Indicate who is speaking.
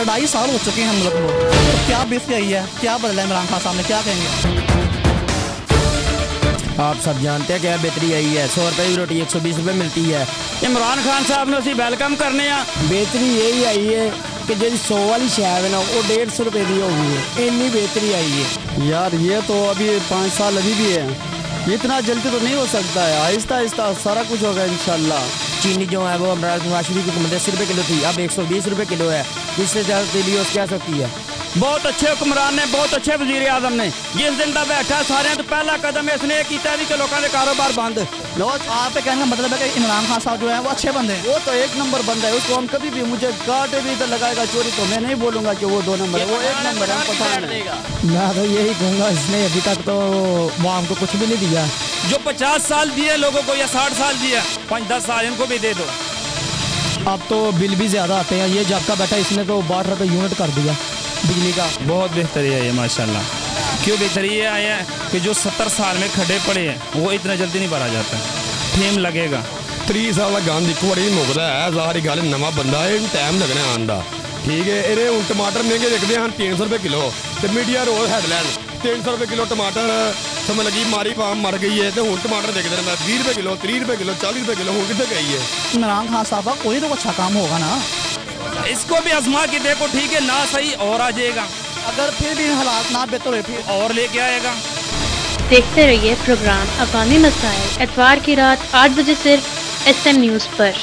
Speaker 1: 2.5 साल हो चुके हैं हम लोग को, तो क्या बेहतरी आई है, क्या बदला है इमरान खान साहब ने, क्या कहेंगे?
Speaker 2: आप सब जानते हैं क्या बेहतरी आई है। 100 रुपए की रोटी 120 रुपए मिलती है।
Speaker 3: इमरान खान साहब ने उसी वेलकम करने
Speaker 2: बेहतरी यही आई है कि जी 100 वाली शैब है ना वो 150 रुपए की हो गई है। इतनी बेहतरी आई है
Speaker 4: यार। ये तो अभी 5 साल अभी भी है, इतना जल्दी तो नहीं हो सकता है, आहिस्ता आहिस्ता सारा कुछ होगा इंशाल्लाह।
Speaker 2: चीनी जो है वो नवाज शरीफ की 80 रुपए किलो थी, अब 120 रुपए किलो है। जिससे ज़्यादा तेली हो क्या सकती है।
Speaker 3: बहुत अच्छे हुक्मरान ने, बहुत अच्छे वजीर आजम ने जिस दिन का बैठा सारे तो पहला कदम इसने किया कि लोगों के कारोबार बंद।
Speaker 1: आप कहने का मतलब है कि इमरान खान साहब जो है वो अच्छे बंदे हैं।
Speaker 4: वो तो 1 नंबर बंदा है, उसको हम कभी भी मुझे काटे भी इधर लगाएगा चोरी तो मैं नहीं बोलूंगा कि वो 2 नंबर है, वो 1 नंबर है, पठान है।
Speaker 2: मैं तो यही कहूँगा इसने अभी तक तो वाम को कुछ भी नहीं दिया।
Speaker 3: जो 50 साल दिए लोगों को या 60 साल दिया, 5-10 साल इनको भी दे दो।
Speaker 2: अब तो बिल भी ज़्यादा आते हैं। ये जब का बैठा इसने तो 12 रुपये यूनिट कर दिया बिजली का।
Speaker 3: बहुत बेहतरी है ये माशाल्लाह। क्यों बेहतरी ये आया है कि जो 70 साल में खड्डे पड़े हैं वो इतना जल्दी नहीं भरा जाता, टाइम लगेगा।
Speaker 5: 30 साल का गंद एक बारी मुकदा है, सारी गल नवा बंदा है, टाइम लगना आंदा। ठीक है, इन्हें हूँ टमाटर महंगे देखते हैं 300 रुपये किलो, तो मीडिया रोज हैडलाइन 300 रुपये किलो टमाटर समझ लगी मारी फार्म मर गई है, तो हूँ टमाटर देखते हैं 20 रुपये किलो, 30 रुपये किलो, 40 रुपये किलो, हूँ कितने गई है।
Speaker 1: इमरान खान साहब का कोई तो अच्छा काम होगा ना,
Speaker 3: इसको भी आजमा के देखो। ठीक है ना, सही और आ जाएगा,
Speaker 1: अगर फिर भी हालात ना बेहतर है फिर
Speaker 3: और लेके आएगा।
Speaker 6: देखते रहिए प्रोग्राम अवामी मसाइल, एतवार की रात 8 बजे सिर्फ SM न्यूज़ पर।